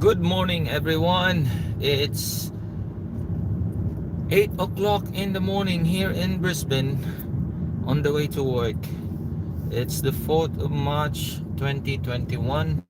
Good morning, everyone. It's 8 o'clock in the morning here in Brisbane on the way to work. It's the 4th of March 2021.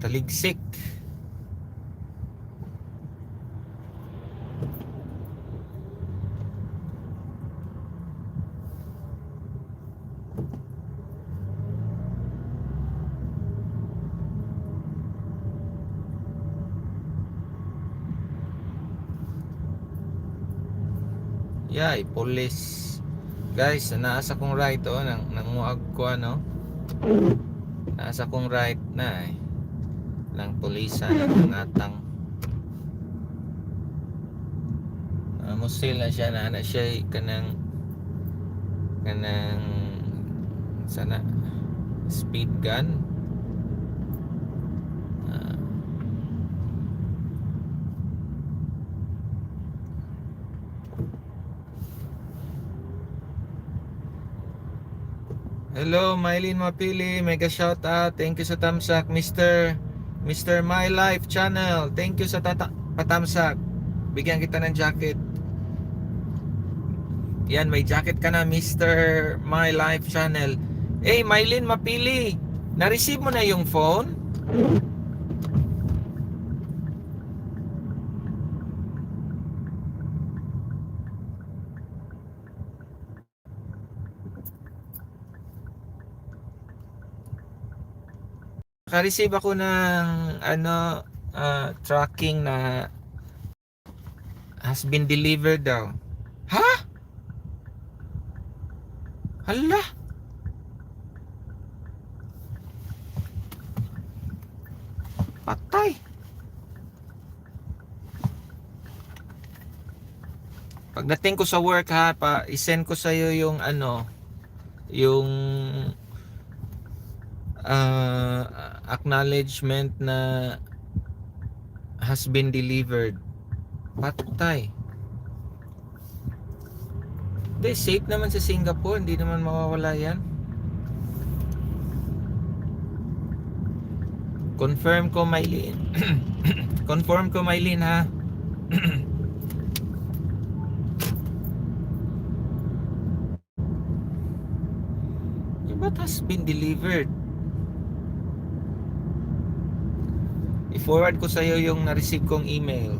Taligsik. Yay, police. Guys, naasa kong right nanguag ko Naasa kong right na ng pulisa ng atang. Musil na siya na siya kanang sana speed gun. Hello, Mylene Mapili, mega shout out. Thank you sa tamsak, Mr. My Life Channel. Thank you sa patamsak. Bigyan kita ng jacket. Yan, may jacket ka na, Mr. My Life Channel. Hey, Mylene Mapili, na-receive mo na yung phone? Naka-receive ako ng tracking na has been delivered daw. Ha? Hala? Patay. Pagdating ko sa work i-send ko sa iyo yung yung acknowledgement na has been delivered. Patay. Hindi, safe naman sa Singapore. Hindi naman mawawala yan. Confirm ko, Mylene. Confirm ko, Mylene, ha. What has been delivered? I-forward ko sa iyo yung na-receive kong email.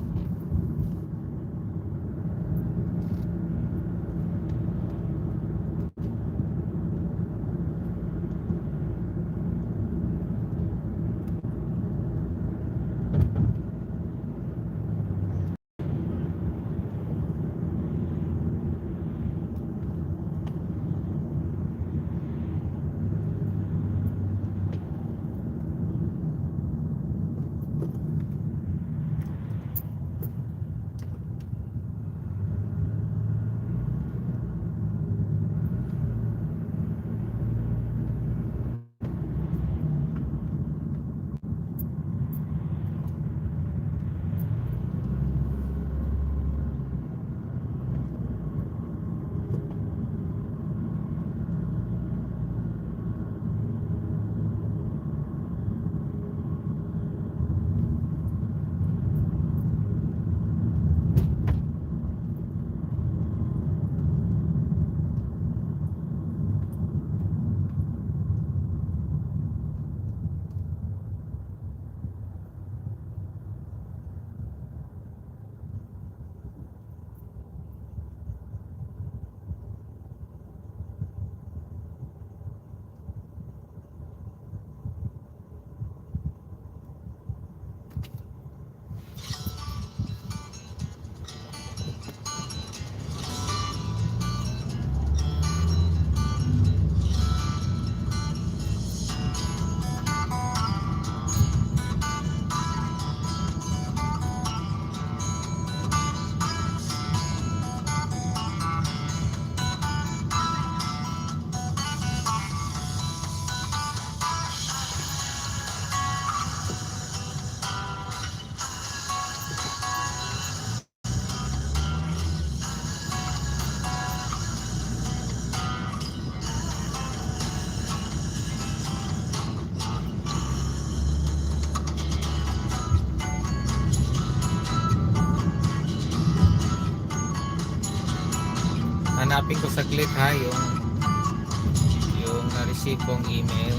Hanapin ko saglit ha yung na-receive kong email.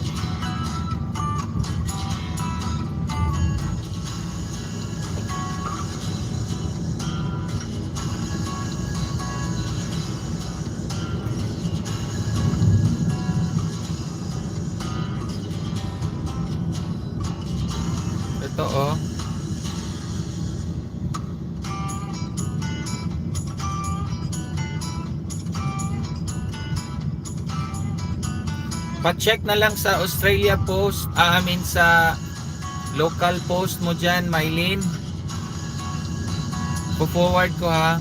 Ito oh. Pa-check na lang sa Australia Post, I mean sa local post mo dyan, Mylene. Po-forward ko ha.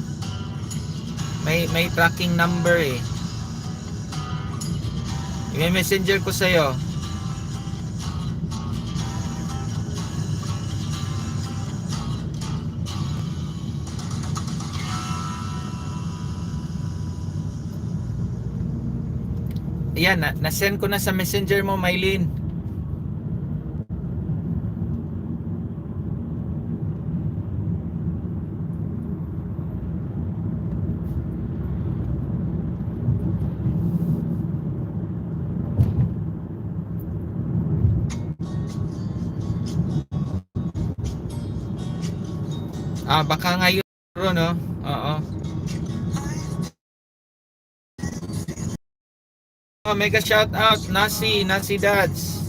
May tracking number eh. May messenger ko sa'yo. Ayan, na-send ko na sa messenger mo, Mylene. Baka ngayon, no? Oo. Mega shout out, Nasi Dads.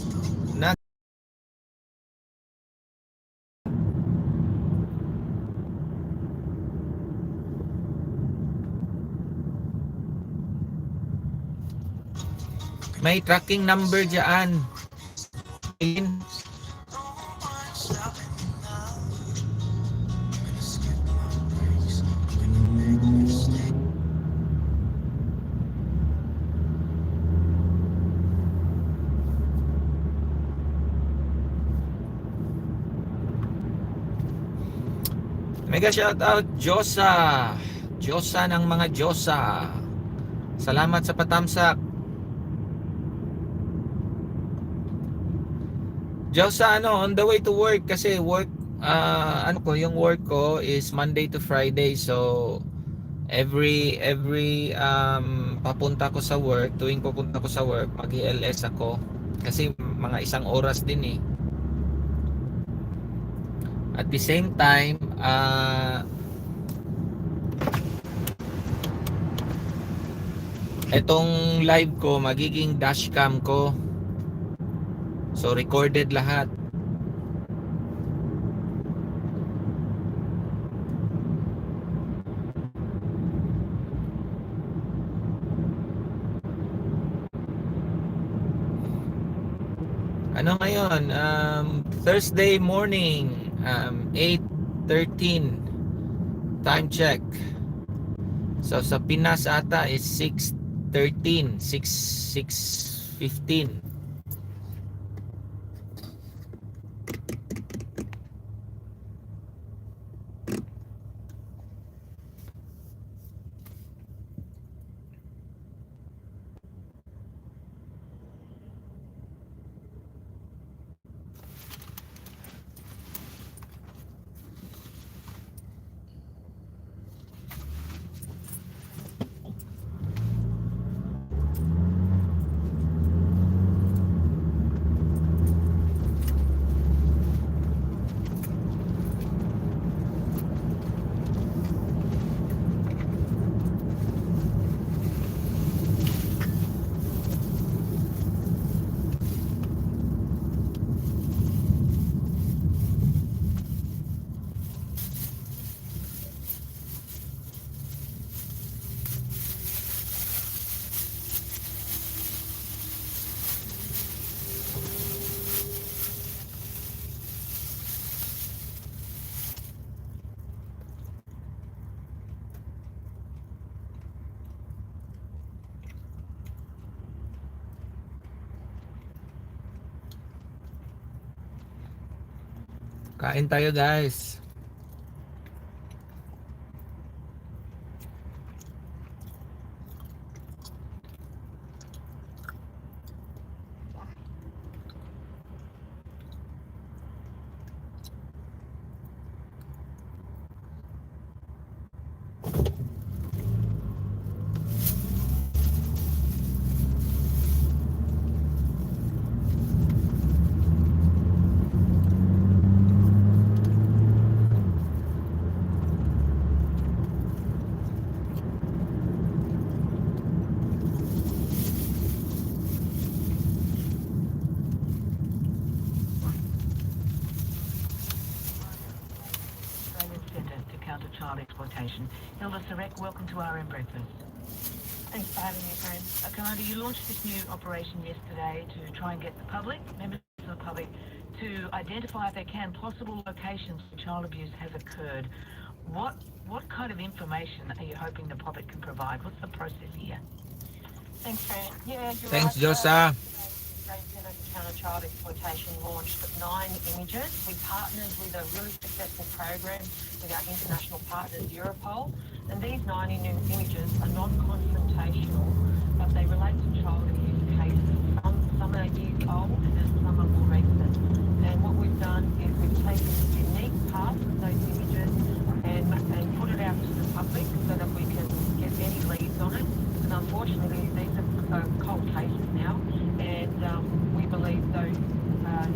May tracking number diyan. Mega shout out Josa. Josa ng mga Josa. Salamat sa patamsak. Josa, on the way to work kasi yung work ko is Monday to Friday, so every papunta ko sa work, tuwing pupunta ko sa work, mag-LS ako kasi mga isang oras din eh. At the same time, etong live ko magiging dashcam ko, so recorded lahat. Ngayon, Thursday morning, 8:13 time check. So sa Pinas ata is 6:13, 6:15. Kain tayo, guys. child exploitation. Hilda Sarek, welcome to RM Breakfast. Thanks for having me, friend. Commander, you launched this new operation yesterday to try and get the public, members of the public, to identify, if they can, possible locations where child abuse has occurred. What kind of information are you hoping the public can provide? What's the process here? Thanks, friend. Yeah, you're Thanks, right. Josa. State Centre to Counter Child Exploitation launched 9 images. We partnered with a really successful program with our international partners, Europol. And these 9 images are non-confrontational, but they relate to child abuse cases. Some are years old and some are more recent. And what we've done is we've taken unique parts of those images and put it out to the public so that we can get any leads on it. And unfortunately, these are cold cases now, and we believe those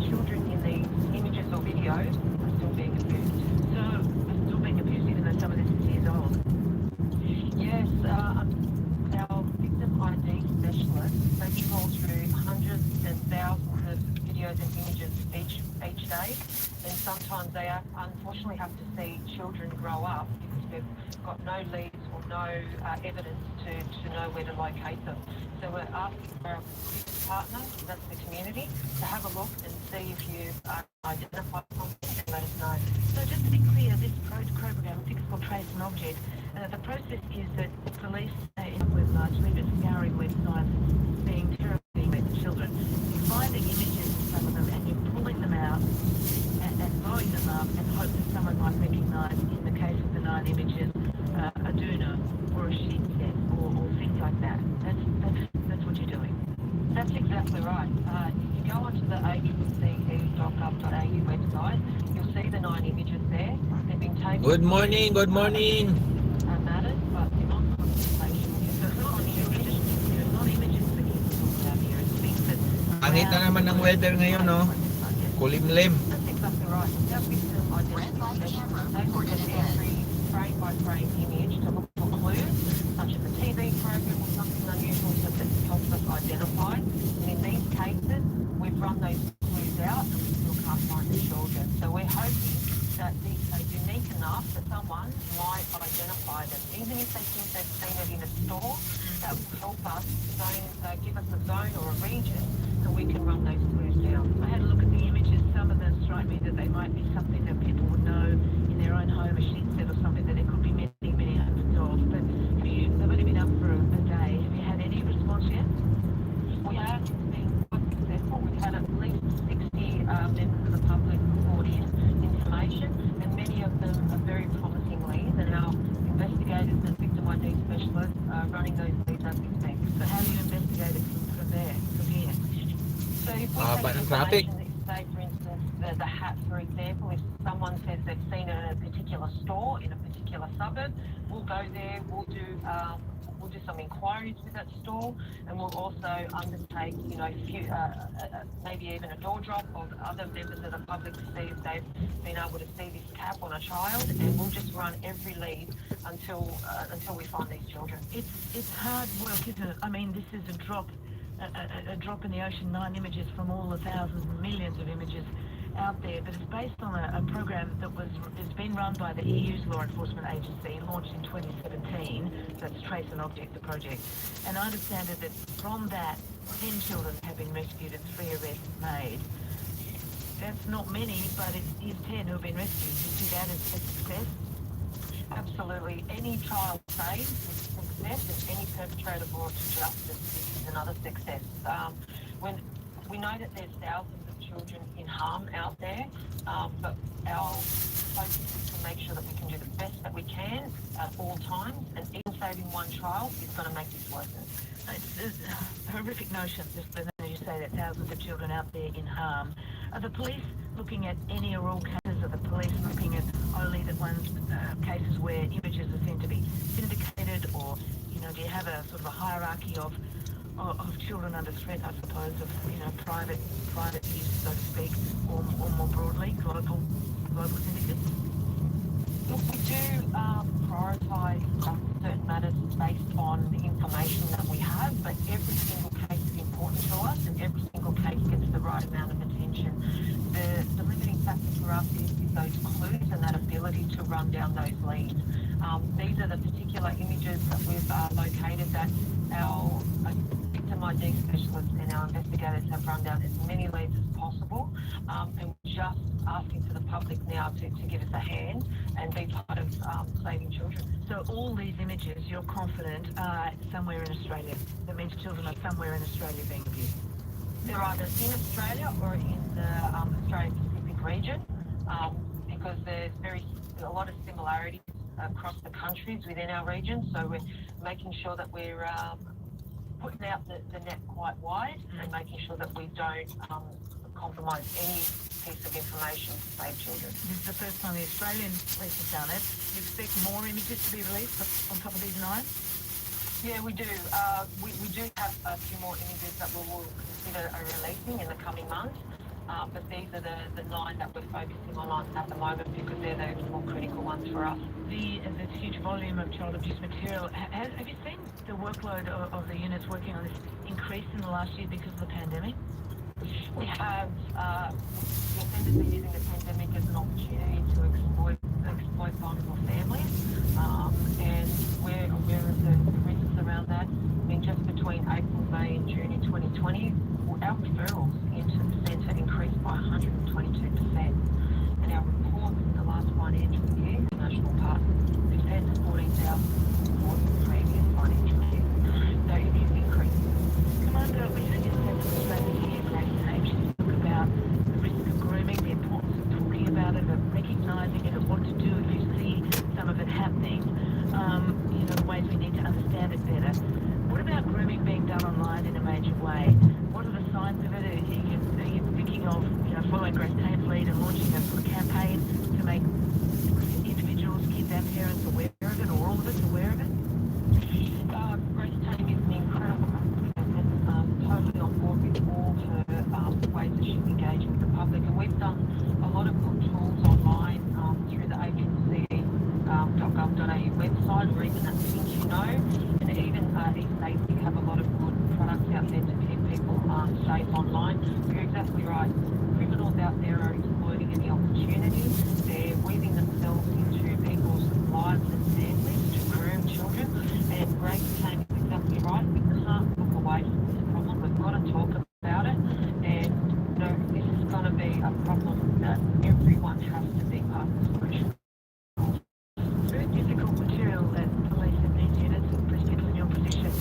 children in these images or videos are still being abused. So, they're still being abused even though some of this is years old? Yes, our victim ID specialists, they trawl through hundreds and thousands of videos and images each day, and sometimes they unfortunately have to see children grow up because they've got no leads or no evidence to know where to locate them. So we're asking for our biggest partner, that's the community, to have a look and see if you identify something and let us know. So just to be clear, this program, Fix for Trace and Object, the process is that police with largely but scouring websites, being terribly with children. You find the images of some of them and you're pulling them out and blowing them up and hope that someone might recognise, in the case of the 9 images, a doona or a sheep set or things like that. That's what you're doing. That's exactly right. If you go onto the aecc.gov.au website, you'll see the 9 images there. They've been taken. Good morning, good morning. Matters, but they're not consultation. So it's not images, it's not images that you talk about here. It's things that Angit na naman ng weather ngayon, no? Kulimlim. That's exactly right. Our victim identity specialists, they look at every frame-by-frame image to look for clues, such as a TV program or something unusual that helps us identify. And in these cases, we've run those clues out and we still can't find the children. So we're hoping that these are unique enough that someone might identify them. Even if they think they've seen it in a store, that will help us give us a zone or a region so we can run those clues down. I had a look at the images. Some of them strike me that they might be something that people would know in their own home, a sheet set or something that it could be many hundreds of. But they've only been up for a day. Have you had any response yet? We have been quite successful. We've had at least 60 members of the public report in information, and many of them are very promising leads, and our investigators and victim ID specialists are running those leads as we speak. So how do you investigate it from there, from here? So if we take information that, say for instance, the hat, for example, if someone says they've seen it in a particular store in a particular suburb, we'll go there, we'll do some inquiries with that store, and we'll also undertake, maybe even a door drop of other members of the public to see if they've been able to see this cap on a child, and we'll just run every lead until we find these children. It's hard work, isn't it? I mean, this is a drop in the ocean, 9 images from all the thousands and millions of images out there, but it's based on a program that has been run by the EU's law enforcement agency, launched in 2017. That's Trace and Object, the project. And I understand that from that, 10 children have been rescued and 3 arrests made. That's not many, but it is 10 who have been rescued. Do you see that as a success? Absolutely. Any child saved is a success, and any perpetrator brought to justice is another success. When we know that there's thousands of children in harm out there, but our focus is to make sure that we can do the best that we can at all times, and even saving one child is going to make this worth it. It's a horrific notion, just as you say, that thousands of children out there in harm. Are the police looking at any or all cases? Are the police looking at only the ones cases where images are seen to be syndicated, or do you have a sort of a hierarchy of children under threat, I suppose, of private use, so to speak, or more broadly, global syndicates? Look, we do prioritise certain matters based on the information that we have, but every single case is important to us, and every single case gets the right amount of attention. The limiting factor for us is those clues and that ability to run down those leads. These are the particular images that we've located that our victim ID specialists and our investigators have run down as many leads as possible, and we're just asking for the public now to give us a hand and be part of saving children. So all these images, you're confident, are somewhere in Australia. That means children are somewhere in Australia being viewed. They're either in Australia or in the Australian Pacific region, because there's a lot of similarities across the countries within our region. So we're making sure that we're putting out the net quite wide and making sure that we don't compromise any piece of information to save children. This is the first time the Australian police have done it. Do you expect more images to be released on top of these 9? Yeah, we do. We do have a few more images that we will consider releasing in the coming months. But these are the 9 that we're focusing on at the moment because they're the more critical ones for us. This huge volume of child abuse material, have you seen the workload of the units working on this increase in the last year because of the pandemic? We have the offenders are using the pandemic as an opportunity to exploit vulnerable families, and we're aware of the risks around that. I mean, just between April, May and June in 2020, our referrals into the centre increased by 122%, and our reports in the last financial year, national partners, compared to 14,000 reports in the previous financial year. So it is increasing. Commander, we heard your sense of strategy at Grace Page. You talk about the risk of grooming, the importance of talking about it, of recognising it, of what to do if you see some of it happening, the ways we need to understand it better. What about grooming being done online in a major way? What are the signs of it? Are you thinking of following Grace Tame's lead and launching a sort of campaign to make individuals, kids and parents aware of it, or all of us aware of it? Grace Tame is an incredible advocate, totally on board with all her ways that she's engaging with the public, and we've done a lot of good tools online through the ACC.gov.au website, or even at Think You Know, and even East Safety have a lot of good products out there to keep people safe online. You're exactly right. Criminals out there are exploiting any opportunity. They're weaving themselves into people's lives and families to groom children. And Grace Tame is exactly right. We can't look away from this problem. We've got to talk about it. And this is going to be a problem that everyone has to be part of the solution. It's very difficult material that police and these units and police people in your position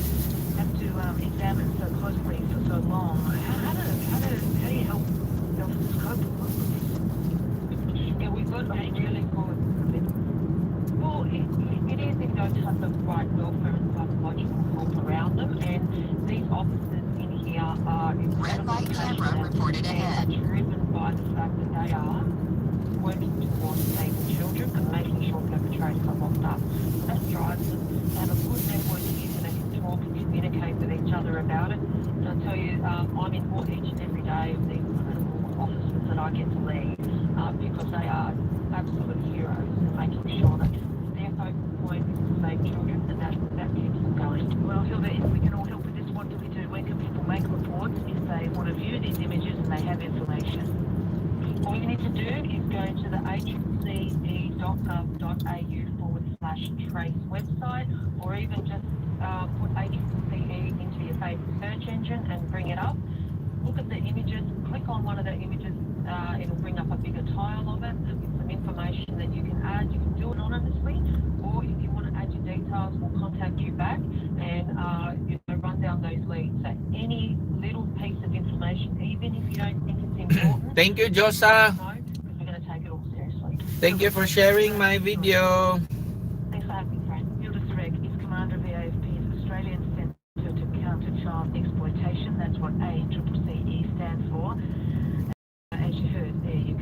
have to examine so closely for so long. How do you help officers cope with this? Yeah, we've got a really good. Well, it is if you don't have the right welfare and psychological help around them, and these officers in here are incredibly passionate and driven by the fact that they are working towards saving children and making sure perpetrators are locked up. So that drives them. They have a good network here so they can talk and communicate with each other about it. And I tell you, I'm in awe each and every day of these incredible officers that I get to lead because they are absolute heroes in making sure that their focal point is to save children, and that keeps them going. Well, Hilda, if we can all help with this, what do we do? Where can people make reports if they want to view these images and they have information? All you need to do is go to the accc.gov.au/trace website, or even just put ACCE into your favourite search engine and bring it up. Look at the images, click on one of the images, it'll bring up a bigger tile of it with some information that you can add. You can do it anonymously, or if you want to add your details, we'll contact you back and run down those leads. So any little piece of information, even if you don't think it's important. Thank you, Josa. Because we're going to take it all seriously. Thank you for sharing my video. Thanks for having me, friend. Hilda Surek is Commander of the AFP's Australian Centre to Counter Child Exploitation. That's what ACCCE stands for. As you heard there, if you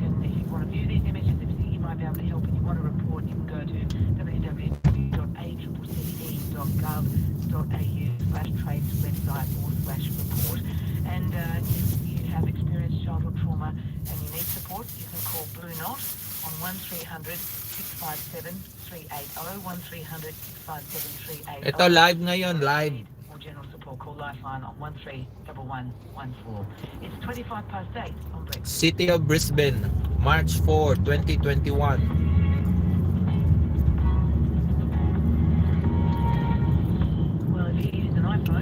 want to view these images, if you think you might be able to help and you want to report, you can go to www.accc.gov.au/trace website/report. And if you have experienced childhood trauma and you need support, you can call Blue Knot on 1300 657 380, 1300 657 380. Ito live ngayon, live. Or general support, call Lifeline on 131114. It's 8:25 on breakfast. City of Brisbane, March 4, 2021.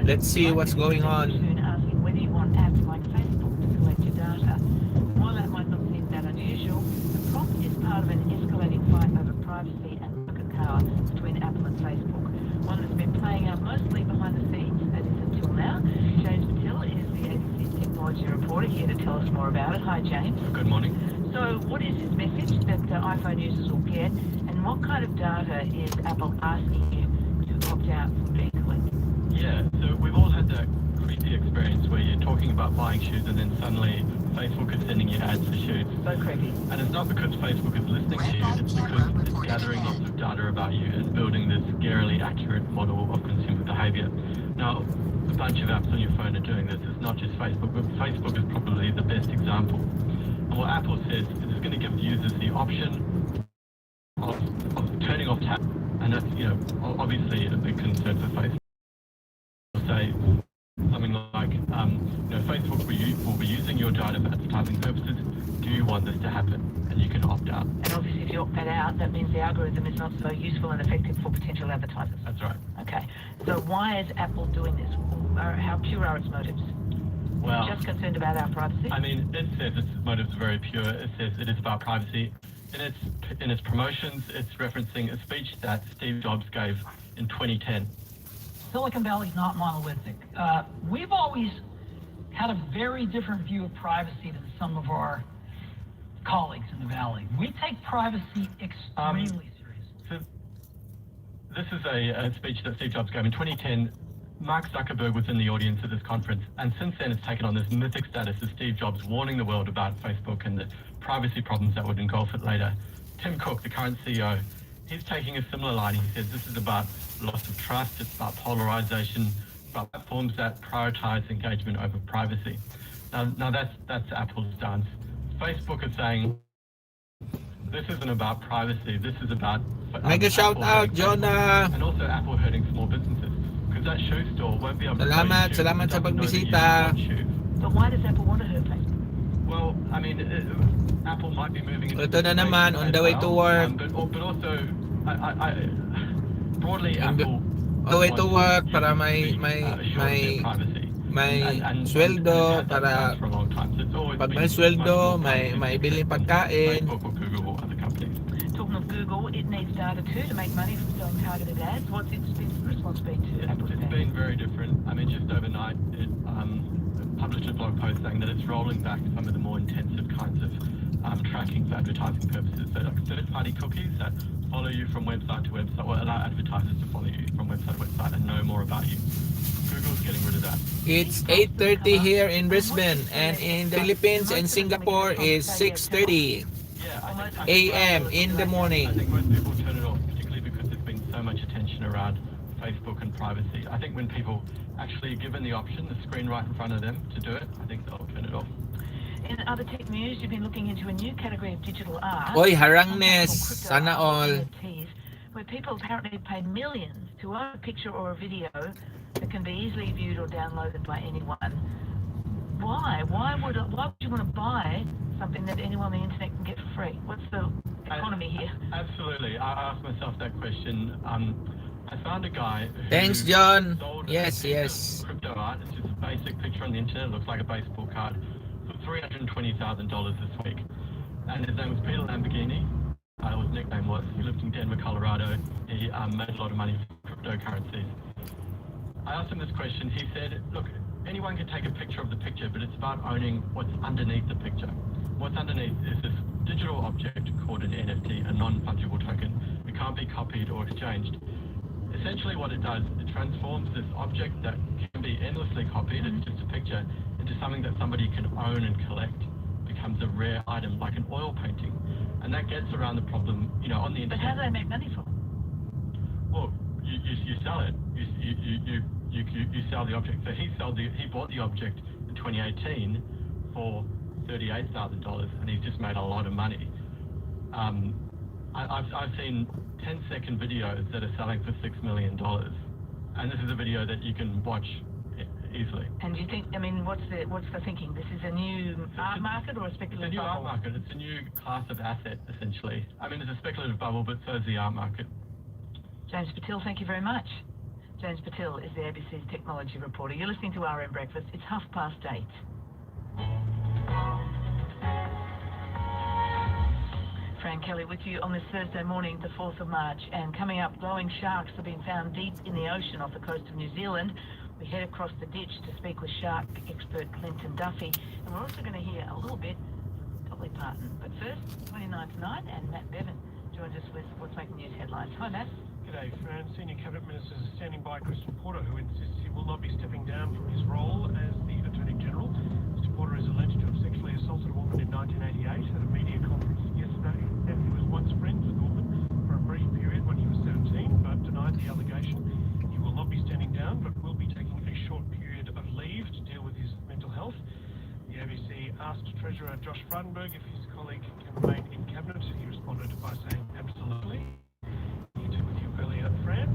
Let's see what's going on. Asking whether you want apps like Facebook to collect your data. While that might not seem that unusual, the prompt is part of an escalating fight over privacy and market power between Apple and Facebook. One that's been playing out mostly behind the scenes, that is until now. James Patil is the ABC's technology reporter here to tell us more about it. Hi, James. Good morning. So what is this message that iPhone users will get, and what kind of data is Apple asking you to opt out from being collected? Yeah, so we've all had that creepy experience where you're talking about buying shoes and then suddenly Facebook is sending you ads for shoes. So creepy. And it's not because Facebook is listening to you, it's because it's gathering lots of data about you and building this scarily accurate model of consumer behavior. Now, a bunch of apps on your phone are doing this. It's not just Facebook, but Facebook is probably the best example. And what Apple says is it's going to give users the option of turning off tab. And that's, obviously a big concern for Facebook. Say something like, Facebook will be using your data for advertising purposes. Do you want this to happen? And you can opt out. And obviously if you opt that out, that means the algorithm is not so useful and effective for potential advertisers. That's right. Okay. So why is Apple doing this? How pure are its motives? Well, Just concerned about our privacy? I mean, it says its motives are very pure. It says it is about privacy. In its promotions, it's referencing a speech that Steve Jobs gave in 2010. Silicon Valley's not monolithic. We've always had a very different view of privacy than some of our colleagues in the Valley. We take privacy extremely seriously. So this is a speech that Steve Jobs gave in 2010. Mark Zuckerberg was in the audience at this conference, and since then it's taken on this mythic status of Steve Jobs warning the world about Facebook and the privacy problems that would engulf it later. Tim Cook, the current CEO, he's taking a similar line. He says this is about loss of trust, it's about polarization, about platforms that prioritize engagement over privacy. Now that's Apple's stance. Facebook is saying this isn't about privacy, this is about Mega shout out, Jonah. and also Apple hurting small businesses. Because that shoe store won't be able to Salamat sa pagbisita. But why does Apple want to hurt Facebook? Well, I mean, Apple might be moving into Ito na naman, on the way to work. but also, I broadly, Apple On the way to work wants para users may to be assured of their privacy. And sweldo it's had that para stance for a long time. So it's always pag been may sweldo, much more may privacy biling than pagkain. Facebook or Google or other companies. Talking of Google, it needs data too to make money from selling targeted ads. What's its response been to Apple's It's ban? been very different. I mean, just overnight, it published a blog post saying that it's rolling back some of the more intensive kinds of tracking for advertising purposes. So like third-party cookies that follow you from website to website, or allow advertisers to follow you from website to website and know more about you. Google's getting rid of that. It's 8:30 here in Brisbane, and in the Philippines and Singapore is 6:30 Yeah, I a.m. in the I morning. think most people turn it off, particularly because there's been so much attention around Facebook and privacy. I think when people actually given the option, the screen right in front of them to do it, I think they'll turn it off. In other tech news, you've been looking into a new category of digital art. Oy, something harangnes. called crypto Sana art, all. NFTs, where people apparently paid millions to own a picture or a video that can be easily viewed or downloaded by anyone. Why? Why would you want to buy something that anyone on the internet can get for free? What's the economy here? Absolutely. I asked myself that question. I found a guy who Thanks, John. sold Yes, a piece yes. of crypto art. It's just a basic picture on the internet. It looks like a baseball card for $320,000 this week. And his name was Peter Lamborghini. His nickname was. He lived in Denver, Colorado. He made a lot of money from cryptocurrencies. I asked him this question. He said, look, anyone can take a picture of the picture, but it's about owning what's underneath the picture. What's underneath is this digital object called an NFT, a non-fungible token. It can't be copied or exchanged. Essentially what it does, it transforms this object that can be endlessly copied, it's just a picture, into something that somebody can own and collect. It becomes a rare item, like an oil painting. And that gets around the problem, on the But internet. how do they make money from it? Well, you sell it. You sell the object. So he bought the object in 2018 for $38,000, and he's just made a lot of money. I've seen 10-second videos that are selling for $6 million, and this is a video that you can watch easily. And do you think? I mean, what's the thinking? This is a new art market or a speculative It's a new art bubble? market. It's a new class of asset, essentially. I mean, it's a speculative bubble, but so is the art market. James Patil, thank you very much. James Patel is the ABC's technology reporter. You're listening to RM Breakfast. It's 8:30. Fran Kelly with you on this Thursday morning, the 4th of March. And coming up, glowing sharks have been found deep in the ocean off the coast of New Zealand. We head across the ditch to speak with shark expert Clinton Duffy. And we're also going to hear a little bit from Dolly Parton. But first, 29 tonight, and Matt Bevan joins us with what's making news headlines. Hi, Matt. G'day, Fran. Senior Cabinet Ministers are standing by Christian Porter, who insists he will not be stepping down from his role as the Attorney General. Mr. Porter is alleged to have sexually assaulted a woman in 1988 at a media conference yesterday. Said he was once friends with the woman for a brief period when he was 17, but denied the allegation. He will not be standing down, but will be taking a short period of leave to deal with his mental health. The ABC asked Treasurer Josh Frydenberg if his colleague can remain in Cabinet. He responded by saying absolutely. He did with you earlier, Fran.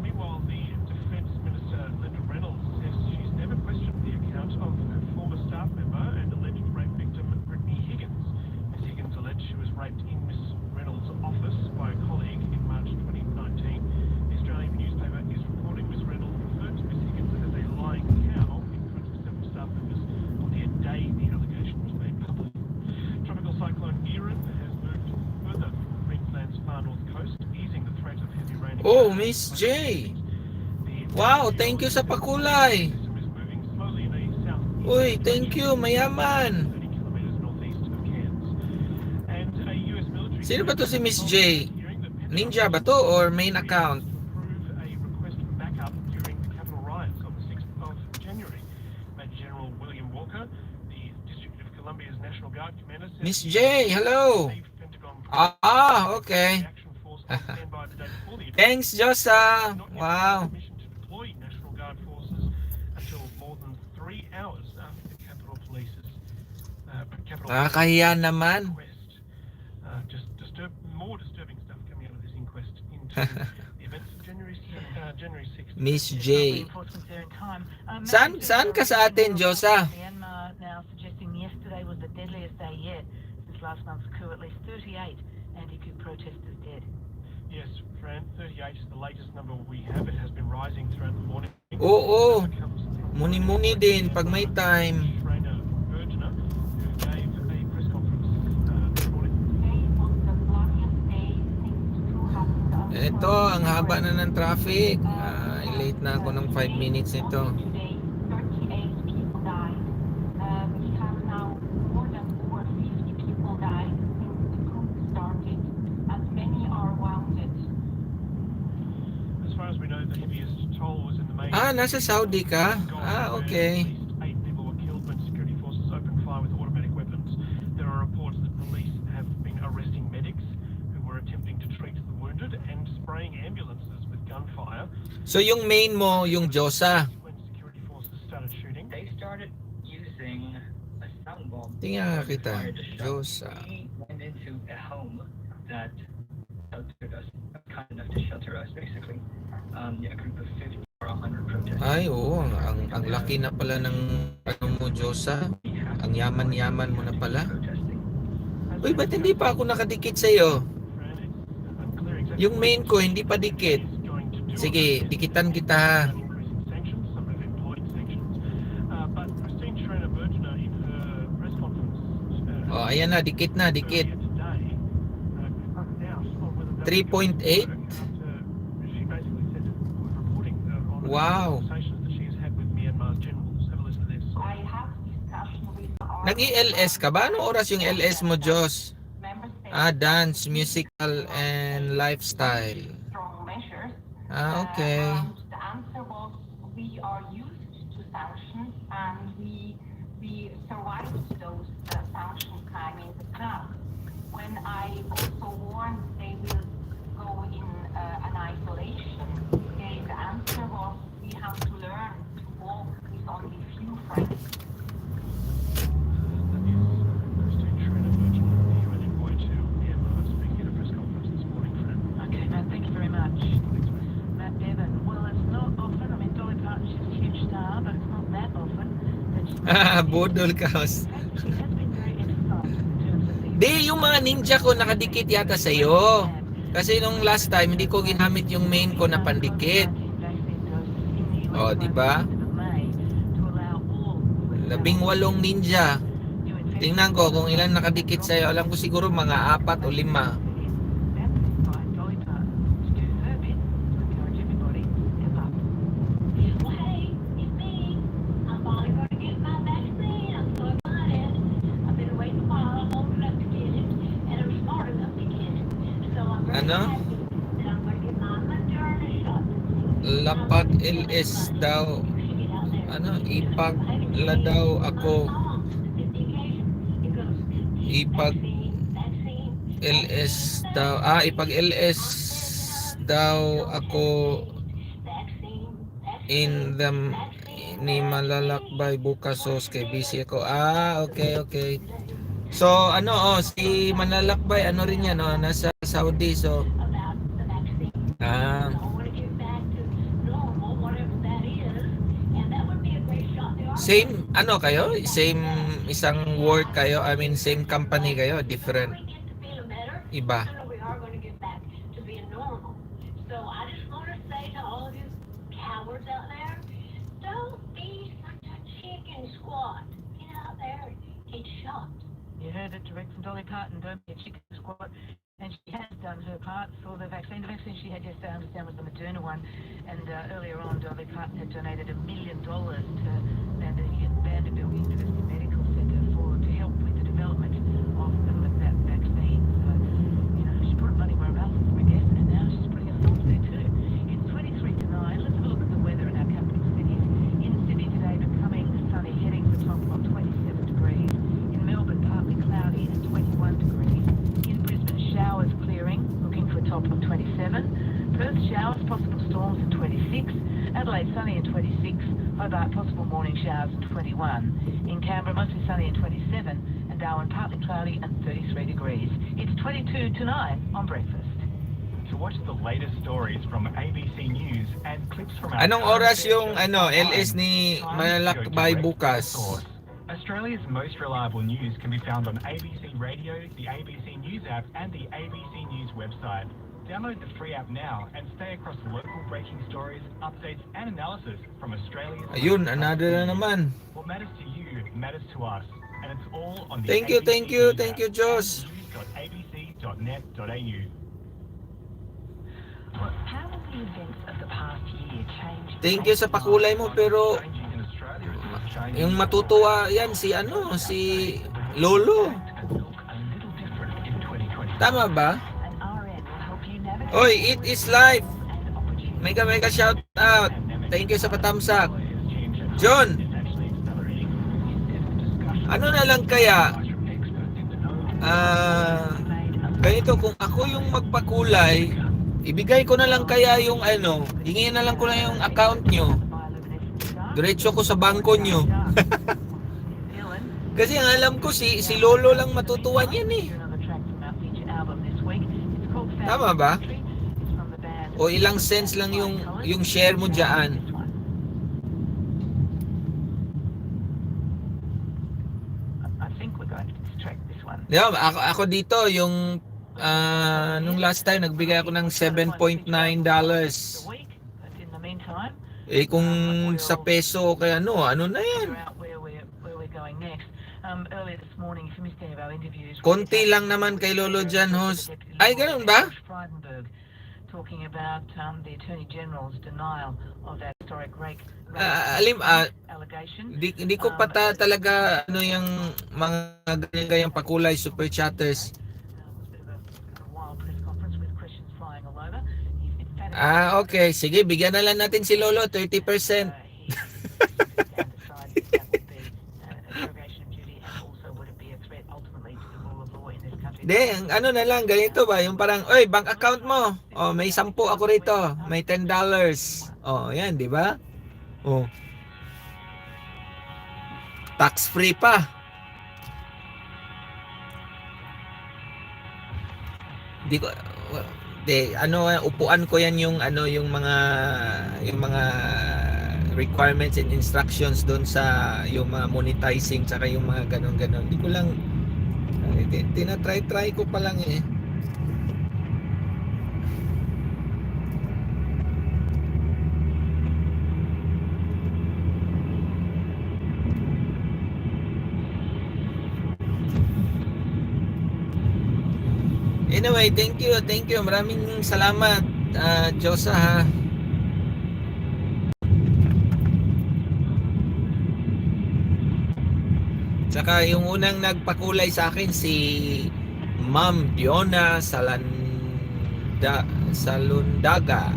Meanwhile, the Defence Minister Linda Reynolds says she's never questioned the account of her former staff member and alleged rape victim Brittany Higgins. Ms Higgins alleged she was raped in Ms Reynolds' office by a colleague in March 2019. The Australian newspaper is reporting Ms Reynolds referred to Ms Higgins as a lying cow in front of several staff members on the day the allegation was made public. Tropical cyclone Erin has moved further from Queensland's far north coast, easing the threat of heavy rain. Oh, Miss J. Wow, thank you sa pakulay. Uy, thank you, mayaman. Sino ba to si Miss J? Ninja ba to or main account? Miss J, hello. Okay. Thanks, Josa. Wow. Nakakahiya naman. More disturbing stuff coming out of this inquest into the events of January 6th. Miss J. Saan ka sa atin, Josa? Myanmar now suggesting yesterday was the deadliest day yet since last month's coup. At least 38 anti-coup protesters dead. Yes, Fran, 38 is the latest number we have. It has been rising throughout the morning. Oo. Muni-muni din pag may time. Who gave a press conference reporting. Ito, ang haba na ng traffic. Late na ako ng 5 minutes nito. Nasa Saudi ka? Okay. 8 people were killed when security forces opened fire with automatic weapons. There are reports that police have been arresting medics who were attempting to treat the wounded and spraying ambulances with gunfire. So yung main mo, yung Josa. When security forces started shooting, they started using a sound bomb. Tingnan kita, Josa. We went into a home that sheltered us, kind enough to shelter us, basically. A group of 50 or 100 protesters. Ay, oo. Ang laki na pala ng ano mo, Josa. Ang yaman-yaman mo na pala. Uy, ba't hindi pa ako nakadikit sa'yo? Yung main ko, hindi pa dikit. Sige, dikitan kita. Oh, ayan na, dikit na, dikit. 3.8? Wow. Nag-i-LS ka ba? Anong oras yung LS mo, Diyos? Dance, musical, and lifestyle. Okay. The answer was we are used to sanctions and we survived those sanctions time in the past. When I also warned they will go in an isolation, the answer was we have to learn to walk with only few friends. Okay, Matt, thank you very much. Matt Bevan. Well, it's not often. I mean, Dolly Parton, she's a huge star, but it's not that often that she... Bodol kaos. She has been very emphasized in terms of the... Di, yung mga ninja ko nakadikit yata sa'yo. Kasi nung last time, hindi ko ginamit yung main ko na pandikit. Oh, di ba? 18 ninja. Tingnan ko kung ilan nakadikit sa'yo. Alam ko siguro mga 4 o 5. Ano? Lapat LS daw. Ano? Ipagla daw ako. Ipag LS daw. Ipag LS daw ako in the ni malalakbay bukas, so kay busy ako. Okay. So ano, si Manlalakbay ano rin yan, nasa Saudi. So same ano kayo? Same isang work kayo? I mean same company kayo? Different? Iba? You heard it direct from Dolly Parton, don't be a chicken squat. And she has done her part for the vaccine. The vaccine she had yesterday, I understand, was the Moderna one. And earlier on, Dolly Parton had donated $1 million to Vanderbilt University Medical Center to help with the development of that vaccine. So, she put money where her mouth is, I guess, and now she's putting herself there too. It's 23 to 9. Let's have a look at the weather in our capital cities. In Sydney today, becoming sunny, heading for top of 27 degrees. In Melbourne, partly cloudy and 21 degrees. In Brisbane, showers clearing, looking for a top of 27. Perth, showers, possible storms at 26. Adelaide, sunny and 26. Hobart, possible morning showers and 21. In Canberra, mostly sunny and 27. And Darwin, partly cloudy and 33 degrees. It's 22 to 9 on breakfast. To watch the latest stories from ABC News and clips from our Anong oras yung LS ni Manlalakbay bukas? Australia's most reliable news can be found on ABC Radio, the ABC News app, and the ABC News website. Download the free app now and stay across local breaking stories, updates, and analysis from Australia's. Ayun, another na naman. What matters to you matters to us, and it's all on the Thank you, Josh. abc.news.abc.net.au. Well, how will the events of the past year change? Thank you sa pakulay mo, pero yung matutuwa yan si Lolo. Tama ba? Oy, it is live. Mega shout out. Thank you sa patamsak. John, ano na lang kaya? Ganito, kung ako yung magpakulay, ibigay ko na lang kaya yung hingin na lang ko na yung account nyo. Diretso ko sa bangko nyo. Kasi ang alam ko si Lolo lang matutuwa niyan eh. Tama ba? O ilang cents lang yung share mo diyan. Yeah, ako dito yung nung last time nagbigay ako ng $7.9. Kung sa peso kaya ano na yan. Konti lang naman kay Lolo dyan, host. Ay, ganun ba? Talking about the Attorney General's denial of that historic rape allegation. Hindi ko pata talaga yung mga ganyang pakulay super chatters. Okay. Sige, bigyan na lang natin si Lolo 30%. Ano na lang, ganito ba? Yung parang, oy, bank account mo. Oh, may 10 ako rito. May $10. Oh, yan, di ba? Oh. Tax free pa. Di ko upuan ko yan yung mga requirements and instructions doon sa yung mga monetizing tsaka yung mga ganon. Di ko lang tinatry ko pa lang eh. Anyway, thank you, maraming salamat, Josa, ha. Tsaka yung unang nagpakulay sa akin si Ma'am Fiona Salundaga.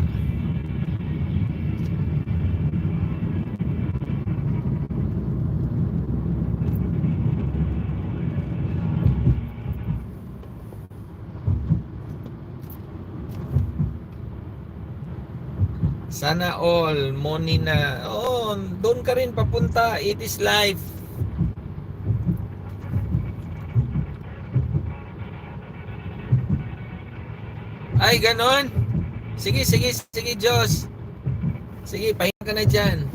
Sana all, Moni na. Oh, doon ka rin papunta. It is life. Ay, ganon. Sige, Diyos. Sige, pahinga ka na dyan.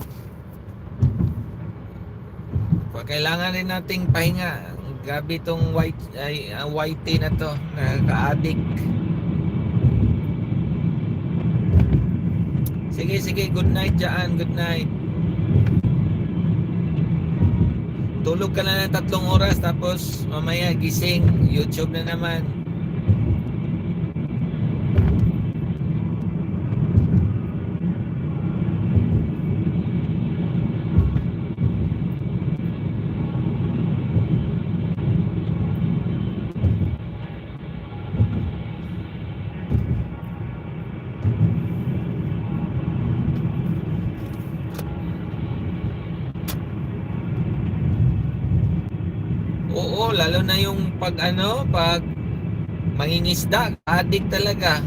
Kailangan rin nating pahinga. Gabi tong white na to. Nakaka-addict. Sige, good night dyan. Good night. Tulog ka na ng 3 oras tapos mamaya gising. YouTube na naman. Oo, lalo na yung pag mangingisda, addict talaga.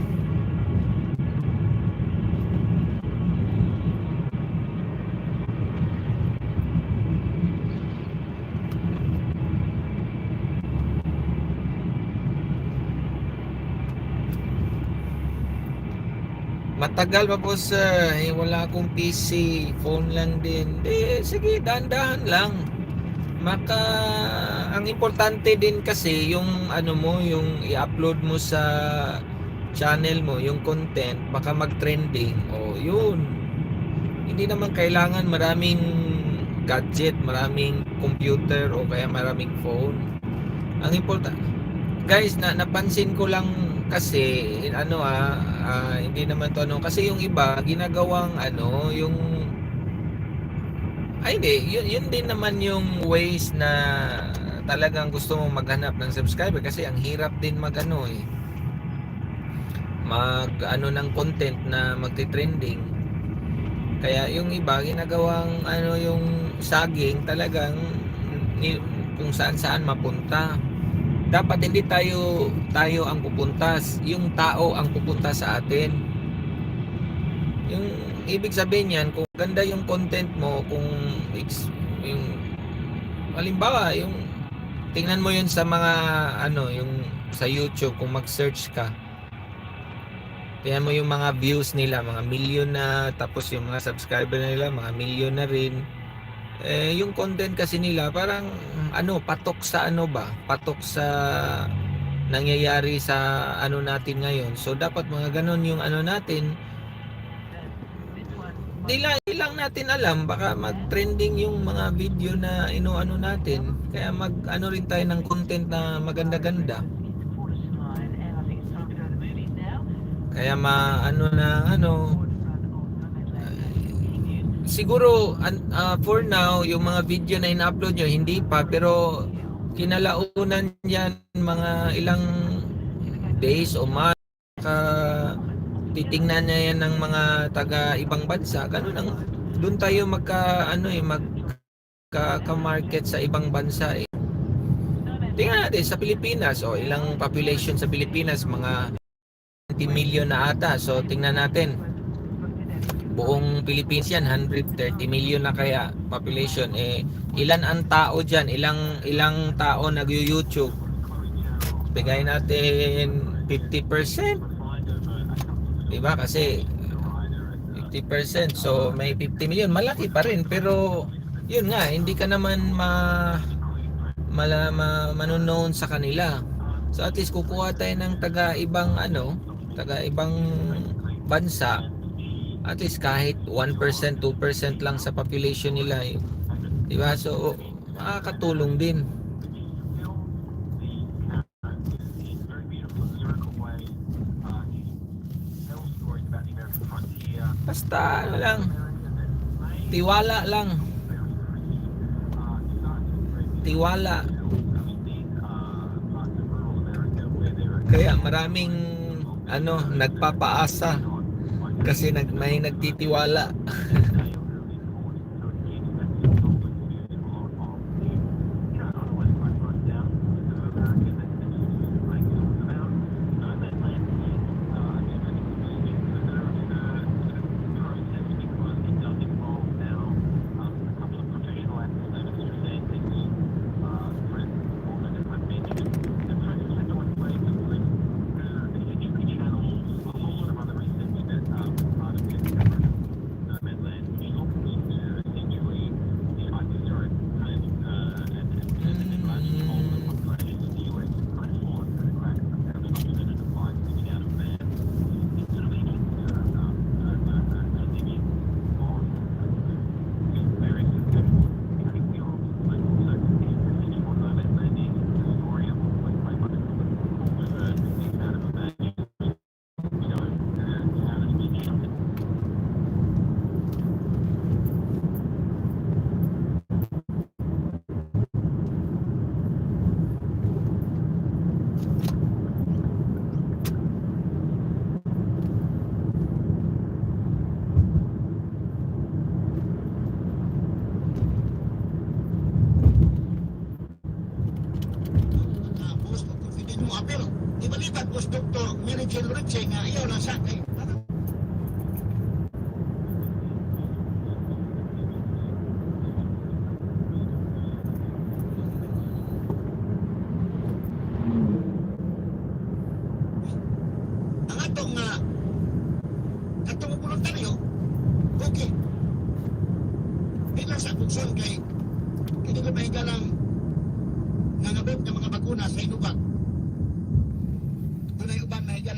Matagal pa po sir, wala akong PC, phone lang din. Sige, dahan-dahan lang. Ang importante din kasi yung yung i-upload mo sa channel mo, yung content, baka mag-trending. O yun. Hindi naman kailangan maraming gadget, maraming computer o kaya maraming phone. Ang importante, guys, napansin ko lang kasi hindi naman to kasi yung iba ginagawang yung hindi, yun din naman yung ways na talagang gusto mong maghanap ng subscriber kasi ang hirap din mag ng content na magte-trending. Kaya yung iba ginagawang yung saging talagang kung saan mapunta. Dapat hindi tayo ang pupunta, yung tao ang pupunta sa atin. Yung ibig sabihin niyan, kung ganda yung content mo, kung yung halimbawa, yung tingnan mo yun sa mga yung sa YouTube, kung mag-search ka. Tingnan mo yung mga views nila, mga milyon na, tapos yung mga subscriber nila, mga milyon na rin. Yung content kasi nila parang patok sa patok sa nangyayari sa natin ngayon. So dapat mga ganon yung natin. Di lang natin alam, baka mag-trending yung mga video na natin. Kaya rin tayo ng content na maganda-ganda. Kaya siguro for now yung mga video na ina-upload nyo hindi pa, pero kinalaunan yan mga ilang days o months, titingnan niya yan ng mga taga ibang bansa, ganun doon tayo magka-market sa ibang bansa Tingnan natin sa Pilipinas, ilang population sa Pilipinas, mga 20 million na ata. So tingnan natin, buong Pilipinas yan, 130 million na kaya population. Ilan ang tao dyan? Ilang tao nag-YouTube? Bigay natin 50%. Diba? Kasi 50%. So may 50 million. Malaki pa rin. Pero yun nga, hindi ka naman manonood sa kanila. So at least kukuha tayo ng taga ibang bansa. At least kahit 1%, 2% lang sa population nila, diba? So makakatulong din. Basta ano lang, tiwala lang. Tiwala. Kaya maraming nagpapaasa kasi may nagtitiwala.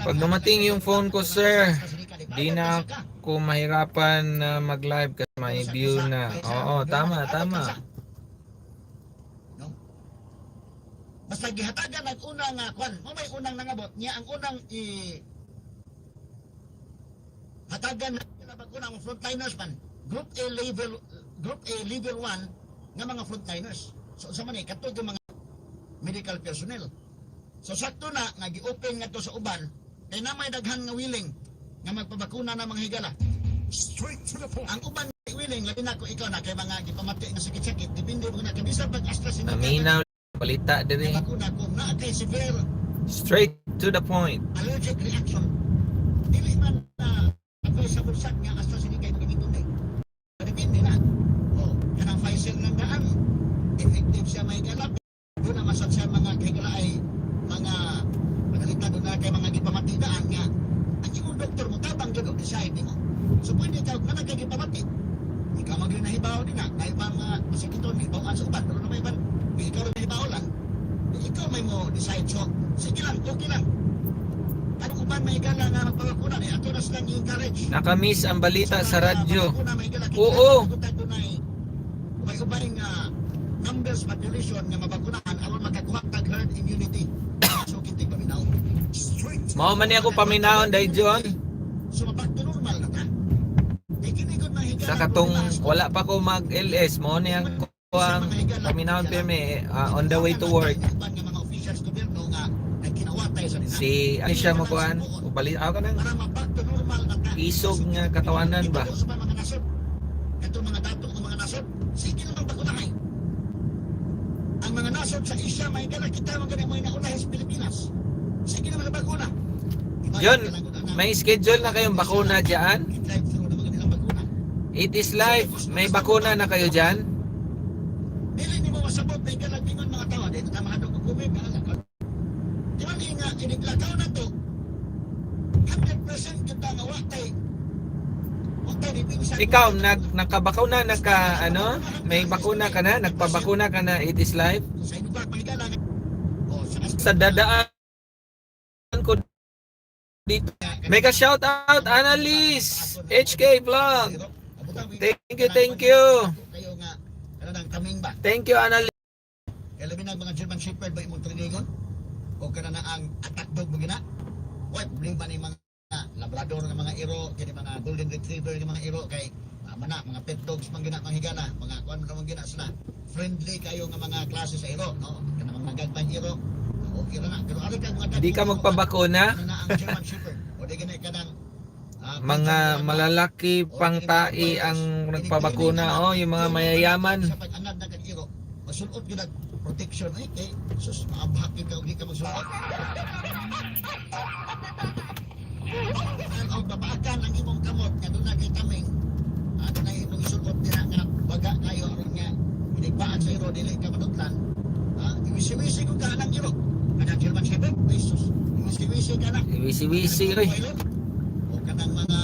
Pag dumating yung phone ko, sir, di na ako mahirapan na mag-live kasi may view na. Oo, tama. Basta gihatagan ang unang kwan, mo may unang nangabot niya ang unang hatagan na unang frontliners man. Group A level 1 nga mga frontliners. So sa man katog yung mga medical personnel. So sakto na nga gi-open nga to sa uban kay na may daghan nga willing nga magpabakuna ng mga higala. Straight to the point. Ang uban willing labi na ko ikaw na kay mga gipamati nga sakit-sakit depende mo na kay bisan pag AstraZeneca. Naminaw balita din. Bakuna ko na kay severe straight to the point. Allergic reaction. Dili man na ako sa bulsak nga AstraZeneca yung gamiton eh. Depende na. O, kanang Pfizer nang daan. Effective siya may galap. Doon na masad siya mga kagala ay mga madalita doon na kay mga gipamati daan nga. Ang imong doktor mo tabang dyan o decide mo. So pwede ikaw na nagkagipamati. Ikaw maging nahibaw din na. Naibang masikiton, nahibawaan sa uban. Pero na may ban, ikaw rin nahibaw lang. Ikaw may mo decide. So, sige lang, okay lang. Ano uban may gala nga magpapakuna eh. Ato na silang i-encourage. Nakamiss ang balita sa radyo. Oo. May ubay nga numbers population nga mabakunahan aron makakuha tag herd immunity. So kitig paminaw. Mao man ni ako paminahon dahil John. So back to normal na ta. Sa katong wala pa ko mag-LS mo ni ang paminahon pirmi on the way to work. Si ano siya mo kuan? Ubali ako nang isog nga katawanan ba? Katong mga dato ng mga nasod, sige lang bakunahay. Ang mga nasod sa Asia may gala kita mga mo nauna sa Pilipinas. Sige na mga bakuna. John, may schedule na kayong bakuna diyan? It is live. May bakuna na kayo diyan? Dili ni mo masabot may gala tingon mga tawa dito ta mga dog kumit ka lang. Di man nga iniglakaw na to. 100% kita nga watay. Ikaw nakabakuna na ka may bakuna ka na, nagpabakuna ka na, it is live. Sa dadaan ko dito. Mega shout out Annalise HK Vlog. Thank you. Thank you Annalise. Kaya labi na mga German Shepherd ba imong trinigon? O kana na ang attack dog mo gina? Why problema ni mga Labrador nga mga iro, kini mga golden retriever nga mga iro kay mga pet dogs man gina manghigala, mga kuan man gina sila. Friendly kayo nga mga klase sa iro, no? Kana mga gagmay iro. Okay ra na, pero ari ka mga Di ka magpabakuna? ang German Shepherd. O di gani kanang Mga malalaki pangtai ang nagpabakuna. Oh, yung mga mayayaman. sa pag-anad na kag iro, masulot gyud ang protection kay sus maabhak ka ug di ka magsulot. Ang babaakan ang imong kamot nga doon na kay taming doon na imong isulot nila nga baga kayo aron nga inigbaan sa iro dili ka madutlan iwisi-wisi ko ka ng iro kanang German Shepherd Jesus iwisi-wisi ka na Wisi-wisi rin. o kanang mga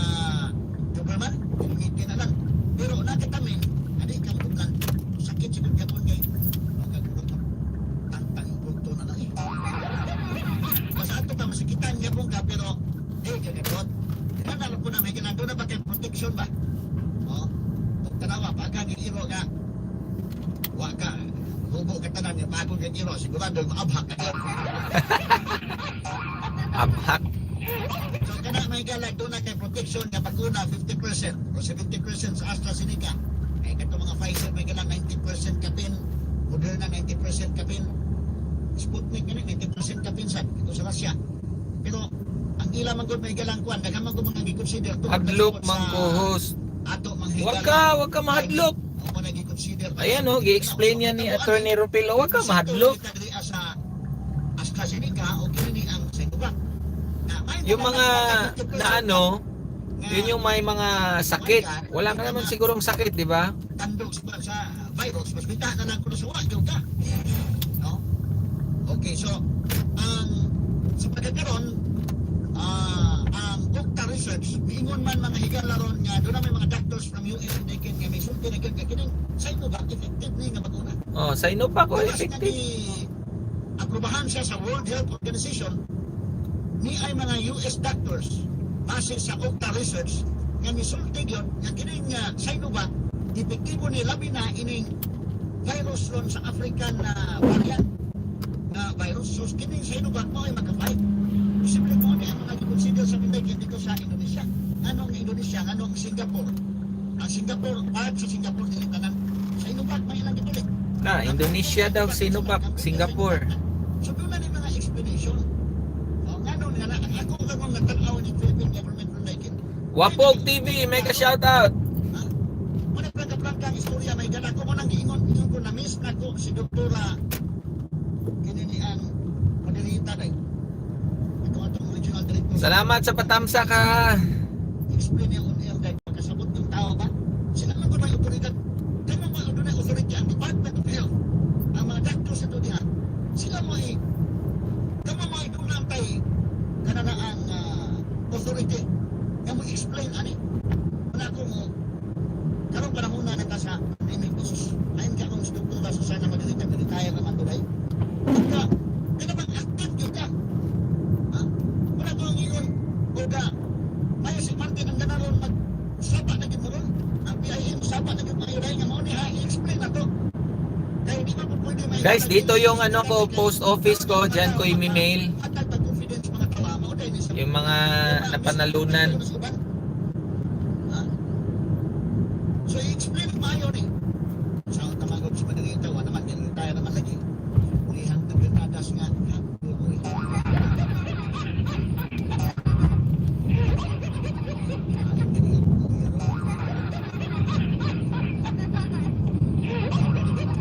Doberman ilingit na lang pero nakataming adi ka madutlan sakit sigud ka po ngay magagulot tantang punto na lang basta ato ka masikitan niya po ka pero ganito. Tinanalo po na may ginagawa na ba kay protection ba? O, tanawa, pagka iro nga, waka, hubo ka tanan yung bagong iro, sigurado maabhak ka. Abhak. So, kana may galag doon na kay protection nga bakuna 50% o 70% sa AstraZeneca. Kaya kato mga Pfizer may galang 90% kapin, Moderna 90% kapin, Sputnik 90% kapin sa ito sa Russia. Pero ang ila man gud may galang kuan daghan man gud mga gi-consider to Hadlok man ko host. ato manghigala Wag ka mahadlok. o man gi-consider Ayan oh, gi-explain yan ni Attorney Rupilo. Wag ka mahadlok. sa AstraZeneca o kini ang Sinovac Yung mga na ano, yun yung may mga sakit. Wala ka naman sigurong sakit, di ba? tandog sa virus mas bita na lang kuno sa wag ka no okay so sa pagkakaroon ang Okta Research, miingon man mga higala ron nga doon na may mga doctors from US and they can may sulti na ganda kining Sinovac effective ni nga bakuna. Oh, Sinovac ko effective. Aprobahan siya sa World Health Organization ni ay mga US doctors base sa Okta Research nga misulti gyud nga kining Sinovac epektibo ni labi na ining virus ron sa African variant na virus. So kining Sinovac mo ay maka-fight. Posible mo ni ang mga consider sa pinday dito sa Indonesia. Anong Indonesia, anong Singapore? Ang Singapore, part sa Singapore dili tanan. Sa Sinovac may ilang dito Na, Indonesia daw, Sinovac, Singapore. So doon na ni mga explanation. Ngano nga na ako kung nagtanaw ni Philippine government related. Wapog TV, mega shoutout. Muna plaka-plaka ang istorya may gana ko mo nang giingon ko na miss na ko si Doktora kinini ang Madelita day. Salamat sa patamsa ka. Explain niya on air dahil pagkasabot yung tao ba? Sila lang ko may otoridad. Kaya mga doon ay authority ang Department of Health. Ang mga doctors ito diha. Sila mo ay kama mo ay doon lang tayo kana na ang authority. Kaya mo explain ani. Wala ko mo karong panahon na nata sa pandemic busos. Ayon ka kung struktura sa sana madalita retire naman doon ay. Kaya bang active yun ka? Wala ko ang iyon. Oga, may si Martin ang ganaron magsaba na gid mo ron. Ang PIM saba na gid mayo nga mo ni i-explain na to. Kaya di ba po pwede may Guys, dito yung ano ko, post office ko. Diyan ko i-mail yung mga napanalunan. So i-explain mayo ni. Sa tamagod sa Madelita, wala naman din tayo naman lagi. Ulihang tabletadas nga.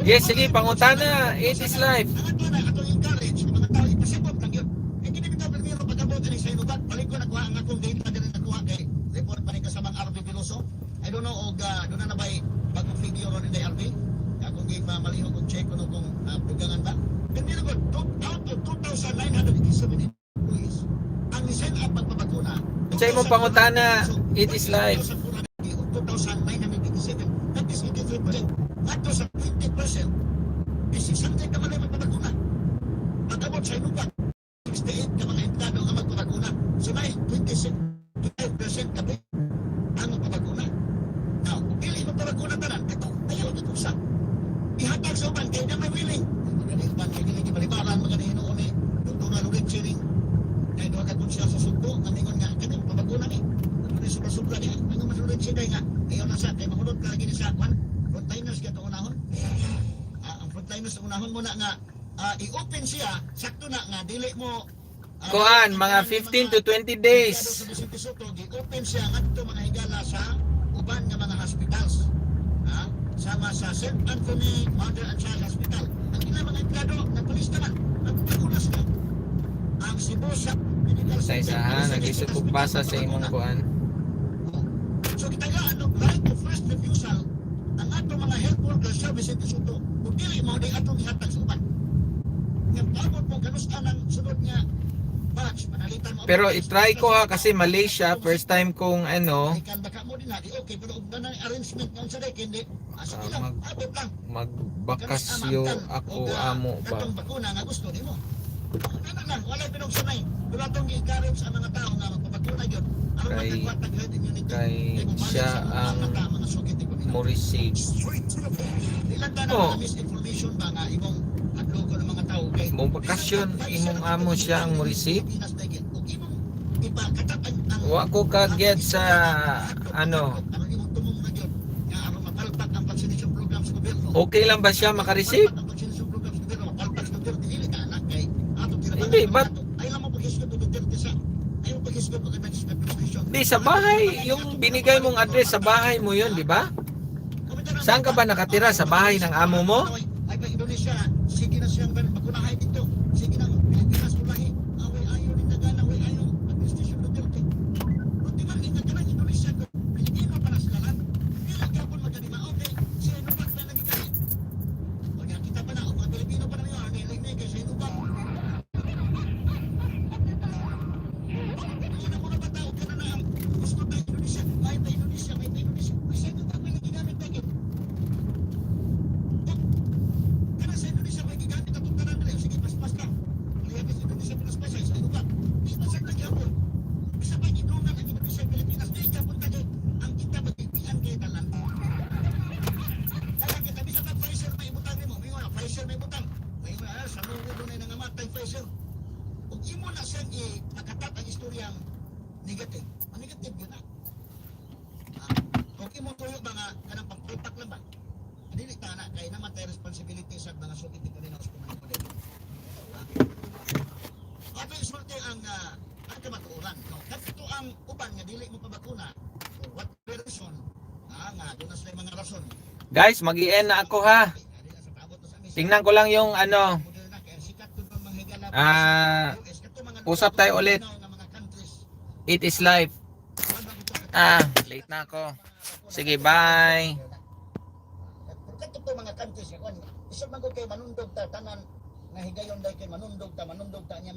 Yes, sige, pangutana. It is life. Ang ato na, ato encourage, mga tao, ipasipot lang yun. Eh, hindi bitaw primero pag-abot na sa Sinovac, balik ko nakuha ang akong data din nakuha kay report pa rin kasamang RB Veloso. I don't know, og doon na ba bagong video ron in the RB? Akong game malihog kung check ko kung dugangan ba. Pero ko, out of 2,987 employees, ang design up magpapakuna. Sa imong pangutana, it is life. 2,987, that is 83%. Ato sa 20%, is 600 ka man ay magpapakuna. Pag-abot sa Sinovac, 68 ka mga emplado ang magpapakuna. So na 25% kapi ang magpapakuna. Now, kung pili magpapakuna tanan, ito, ayaw dito sa ihatag sa uban, kaya na may willing. Magaling uban, kaya ganyan ibalibaran, magaling hinoon eh. Doktora Loret Chering, kaya doon ka kung siya sa sugpo, namingon nga, kanya magpapakuna. Isulod ka lagi ni sa kwan, frontliners ka ito unahon. Ang frontliners unahon mo na nga, i-open siya, sakto na nga, dili mo, Kuan, mga 15 to 20 days. i-open siya nga ito mga higala sa uban nga mga hospitals. Sama sa St. Anthony Mother and Child Hospital. Ang ilang mga empleyado, nagpulis naman, nagpakulas na. Ang Cebu sa Medical Sa isa ha, nag-isip ko basa sa imong kuan. So kita nga ano, right of first refusal, ang atong mga health workers sa Vicente Soto, kung dili mo di atong ihatag sa uban. Yung pabot mo, ganustan ang sunod niya, batch, manalitan mo. Pero i-try ko ha kasi Malaysia, first time kong ano, Ikan baka mo din na, di okay, pero kung ganang arrangement nga sa dek, hindi, sige lang, abot lang. magbakasyo ako amo ba. Katong bakuna nga gusto nimo. Ano lang, wala pinagsanay. Wala tong i-encourage sa mga tao nga magpabakuna yun. Aron magkagwatag herd immunity. Kay siya ang mo receive. Ilan ka na misinformation ba nga imong adloko ng mga tao kay Mong bakasyon imong amo siya ang mo receive. Wa ko kaget sa ano. Okay lang ba siya maka-receive? Hindi, ba't? Di, sa bahay, yung binigay mong address sa bahay mo yun, di ba? Saan ka ba nakatira? Sa bahay ng amo mo? Ay, pa Indonesia, sige na siyang bakunahay dito. Sige na, Pilipinas ulahi. Away ayaw rin nagana, away ayaw. Administration Duterte. Buti man, ingat ka lang Indonesia ko. Pilipino para sila lang. Ilang kapon magkanima, okay. Siya inubat na nagigay. Pag kita pa na, mga Pilipino pa na yun, nilig-nig, siya inubat. Una mo na ba tao, ka na ang gusto tayo Indonesia. May pa Indonesia, may pa Indonesia. Siya inubat na nagigamit tayo. Karena sa Indonesia may gigamit at tanan nila. Sige, pas-pas lang. Kaya sa Indonesia, pas-pas siya. Sa inubat. Pas-pas ang nagyapon. Bisa pa gidungan ang Indonesia, Pilipinas. May gyapon ka dyan. Ang kita magpipian kayo talan. Kaya kita, bisa pa Pfizer may ibutang mo. May mga Pfizer may ibutang. May mga, sa mga doon ay nangamatay Pfizer. Kung imo na siyang makatat ang istoryang negative. Ang negative yun na. Kung imo tuyo ba nga, kanang pagpalpak lang ba? Dili ta na kay naman tayo responsibility sa mga sukit dito ni Naos Kumanin ko dito. Ato isulti ang kamatuoran. No? Kadto ang uban nga dili mo pabakuna for what reason? Nga doon na sila mga rason. Guys, mag-i-end na ako ha. Tingnan ko lang yung ano. Usap tayo ulit. It is life. Late na ako. Sige, bye. Kadto to mga countries kon. Isip man ko kay manundog ta tanan nga higayon dai kay manundog ta niya